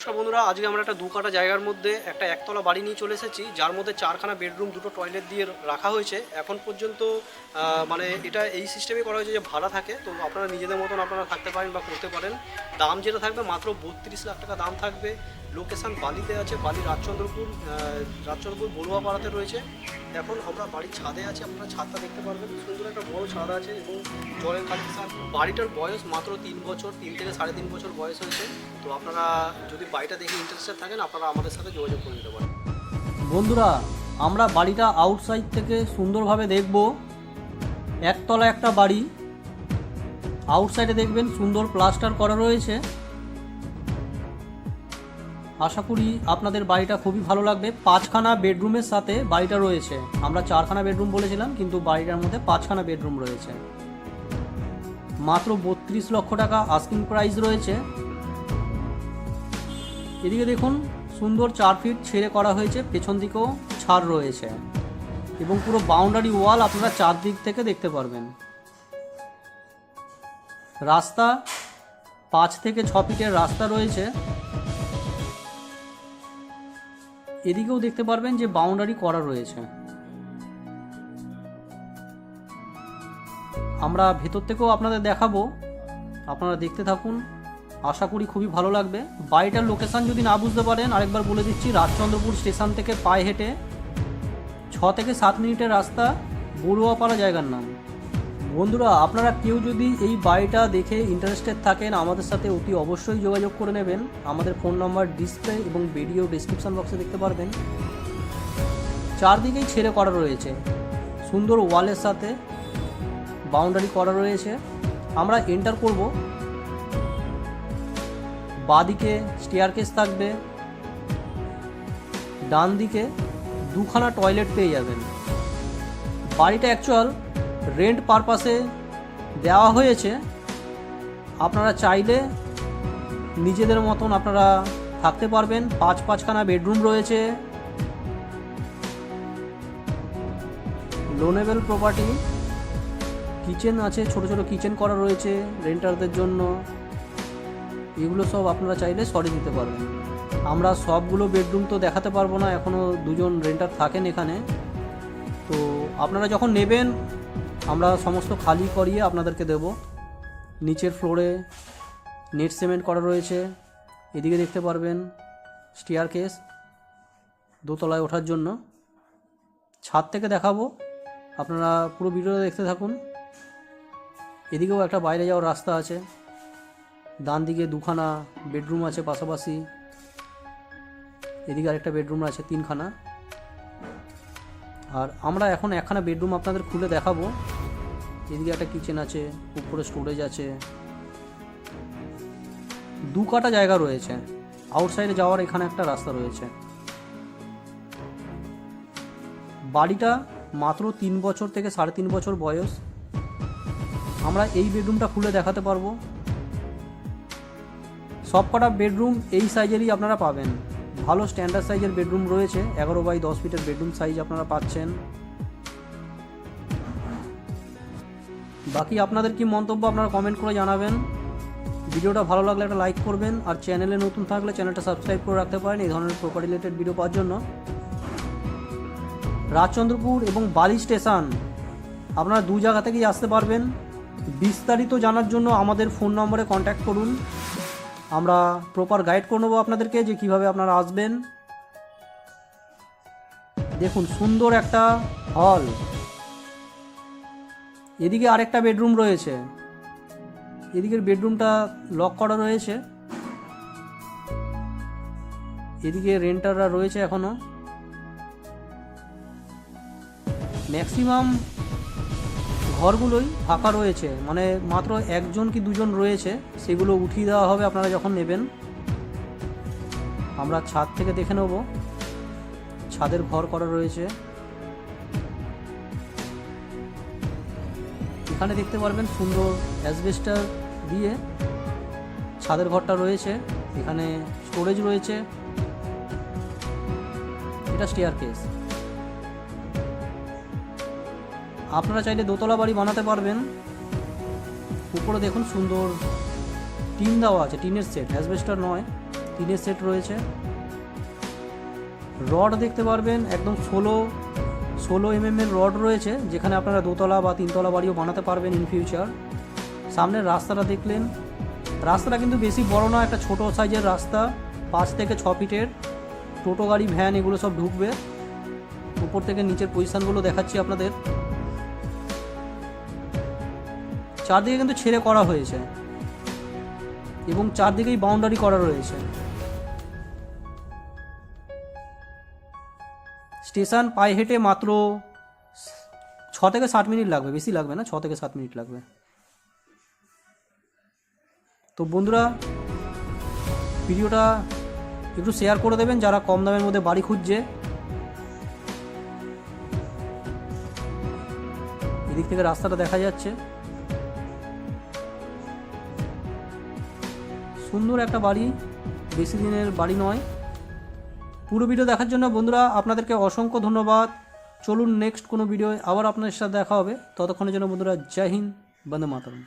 নমস্কার বন্ধুরা, আজকে আমরা একটা 2 কাঠা জায়গার মধ্যে একটা একতলা বাড়ি নিয়ে চলে এসেছি, যার মধ্যে 4খানা বেডরুম, 2টো টয়লেট দিয়ে রাখা হয়েছে। এখন পর্যন্ত মানে এটা এই সিস্টেমে করা হয়েছে যে ভাড়া থাকে, তো আপনারা নিজেদের মতন আপনারা থাকতে পারেন বা করতে পারেন। দাম যেটা থাকবে মাত্র 32 লাখ টাকা দাম থাকবে। লোকেশান বালিতে আছে, বালি রাজচন্দ্রপুর বড়ুয়াপাড়াতে রয়েছে। এখন আমরা বাড়ির ছাদে আছি, আপনারা ছাদটা দেখতে পারবেন। সুন্দর একটা বড় ছাদ আছে এবং জলের কানেকশন। বাড়িটার বয়স মাত্র 3 বছর, 3 থেকে 3.5 বছর বয়স হয়েছে। তো আপনারা যদি বাড়িটা দেখে ইন্টারেস্টেড থাকেন, আপনারা আমাদের সাথে যোগাযোগ করে নিতে পারেন। বন্ধুরা, আমরা বাড়িটা আউটসাইড থেকে সুন্দরভাবে দেখব। একতলা একটা বাড়ি, আউটসাইডে দেখবেন সুন্দর প্লাস্টার করা রয়েছে। আশা করি আপনাদের বাড়িটা খুবই ভালো লাগবে। 5খানা বেডরুমের সাথে বাড়িটা রয়েছে। আমরা 4খানা বেডরুম বলেছিলাম, কিন্তু বাড়িটার মধ্যে 5খানা বেডরুম রয়েছে। মাত্র 32 লক্ষ টাকা আস্কিং প্রাইস রয়েছে। এদিকে দেখুন, সুন্দর 4 ফিট ছেড়ে করা হয়েছে, পেছন দিকেও ছাড় রয়েছে এবং পুরো বাউন্ডারি ওয়াল আপনারা চারদিক থেকে দেখতে পারবেন। রাস্তা 5 থেকে 6 ফিটের রাস্তা রয়েছে। এদিকেও দেখতে পারবেন যে বাউন্ডারি করা রয়েছে। আমরা ভেতর থেকেও আপনাদের দেখাবো, আপনারা দেখতে থাকুন। আশা করি খুবই ভালো লাগবে। বাড়িটার লোকেশান যদি না বুঝতে পারেন, আরেকবার বলে দিচ্ছি। রাজচন্দ্রপুর স্টেশন থেকে পায়ে হেঁটে 6 থেকে 7 মিনিটের রাস্তা, বড়ুয়াপাড়া জায়গার নাম। বন্ধুরা, আপনারা কেউ যদি এই বাড়িটা দেখে ইন্টারেস্টেড থাকেন, আমাদের সাথে অতি অবশ্যই যোগাযোগ করে নেবেন। আমাদের ফোন নাম্বার ডিসপ্লে এবং ভিডিও ডেসক্রিপশন বক্সে দেখতে পারবেন। চারদিকেই ছেড়ে করা রয়েছে, সুন্দর ওয়ালের সাথে বাউন্ডারি করা রয়েছে। আমরা এন্টার করব। বাঁদিকে স্টেয়ারকেস থাকবে, ডান দিকে 2খানা টয়লেট পেয়ে যাবেন। বাড়িটা অ্যাকচুয়াল রেন্ট পারপাসে দেওয়া হয়েছে। আপনারা চাইলে নিজেদের মতন আপনারা থাকতে পারবেন। 5খানা বেডরুম রয়েছে। Loanable property. কিচেন আছে, ছোট ছোট কিচেন করা রয়েছে রেন্টারদের জন্য। এগুলো সব আপনারা চাইলে সরিয়ে দিতে পারবেন। আমরা সবগুলো বেডরুম তো দেখাতে পারবো না, এখনও 2জন রেন্টার থাকেন এখানে। তো আপনারা যখন নেবেন, আমরা সমস্ত খালি করিয়ে আপনাদেরকে দেব। নিচের ফ্লোরে নেট সিমেন্ট করা রয়েছে। এদিকে দেখতে পারবেন স্টেয়ারকেস দোতলায় ওঠার জন্য। ছাদ থেকে দেখাবো, আপনারা পুরো ভিডিওটা দেখতে থাকুন। এদিকেও একটা বাইরে যাওয়ার রাস্তা আছে। ডান দিকে 2খানা বেডরুম আছে পাশাপাশি। এদিকে আরেকটা বেডরুম আছে 3খানা। আর আমরা এখন 1খানা বেডরুম আপনাদের খুলে দেখাবো। এদিকে একটা কিচেন আছে, উপরে স্টোরেজ আছে। 2 কাঠা জায়গা রয়েছে। আউটসাইডে যাওয়ার এখানে একটা রাস্তা রয়েছে। বাড়িটা মাত্র 3 বছর থেকে 3.5 বছর বয়স। আমরা এই বেডরুমটা খুলে দেখাতে পারবো। সব কটা বেডরুম এই সাইজেরই আপনারা পাবেন। ভালো স্ট্যান্ডার্ড সাইজের বেডরুম রয়েছে। 11 বাই 10 ফিটের বেডরুম সাইজ আপনারা পাচ্ছেন। বাকি আপনাদের কি মন্তব্য আপনারা কমেন্ট করে জানাবেন। ভিডিওটা ভালো লাগলে একটা লাইক করবেন, আর চ্যানেলে নতুন থাকলে চ্যানেলটা সাবস্ক্রাইব করে রাখতে পারেন এই ধরনের প্রপার্টি রিলেটেড ভিডিও পাওয়ার জন্য। রাজচন্দ্রপুর এবং বালি স্টেশন আপনারা 2 জায়গা থেকেই আসতে পারবেন। বিস্তারিত জানার জন্য আমাদের ফোন নম্বরে কন্ট্যাক্ট করুন। আমরা প্রপার গাইড করে নেবো আপনাদেরকে যে কীভাবে আপনারা আসবেন। দেখুন, সুন্দর একটা হল। এদিকে আরেকটা বেডরুম রয়েছে। এদিকের বেডরুমটা লক করা রয়েছে। এদিকে রেন্টাররা রয়েছে এখনো। ম্যাক্সিমাম ঘরগুলোই ফাঁকা রয়েছে, মানে মাত্র 1জন কি 2জন রয়েছে। সেগুলো উঠিয়ে দেওয়া হবে আপনারা যখন নেবেন। আমরা ছাদ থেকে দেখে নেব। ছাদের ঘর করা রয়েছে। এখানে দেখতে পারবেন সুন্দর অ্যাসবেস্টার দিয়ে ছাদের ঘরটা রয়েছে। এখানে স্টোরেজ রয়েছে। এটা স্টেয়ারকেস। আপনারা চাইলে দোতলা বাড়ি বানাতে পারবেন। উপরে দেখুন সুন্দর টিন দেওয়া আছে, টিনের সেট, অ্যাসবেস্টার নয়। টিনের সেট রয়েছে। রড দেখতে পারবেন একদম 16 mm এর রড রয়েছে, যেখানে আপনারা 2তলা বা 3তলা বাড়িও বানাতে পারবেন ইন ফিউচার। সামনের রাস্তাটা দেখলেন, রাস্তাটা কিন্তু বেশি বড় না, একটা ছোট সাইজের রাস্তা, 5 থেকে 6 ফিটের। টোটো গাড়ি, ভ্যান এগুলো সব ঢুকবে। উপর থেকে নিচের পজিশনগুলো দেখাচ্ছি আপনাদের। চারদিকে কিন্তু ছেড়ে করা হয়েছে এবং চারদিকেই বাউন্ডারি করা রয়েছে। স্টেশন পায়ে হেঁটে মাত্র 6 থেকে 7 মিনিট লাগবে, বেশি লাগবে না, 6 থেকে 7 মিনিট লাগবে। তো বন্ধুরা, ভিডিওটা একটু শেয়ার করে দেবেন যারা কম দামের মধ্যে বাড়ি খুঁজছে। এদিক থেকে রাস্তাটা দেখা যাচ্ছে, সুন্দর একটা বাড়ি, বেশি দিনের বাড়ি নয়। পুরো ভিডিও দেখার জন্য বন্ধুরা আপনাদেরকে অসংখ্য ধন্যবাদ। চলুন নেক্সট কোনো ভিডিও আবার আপনাদের সাথে দেখা হবে। ততক্ষণের জন্য বন্ধুরা জয় হিন্দ, বন্দে মাতরম।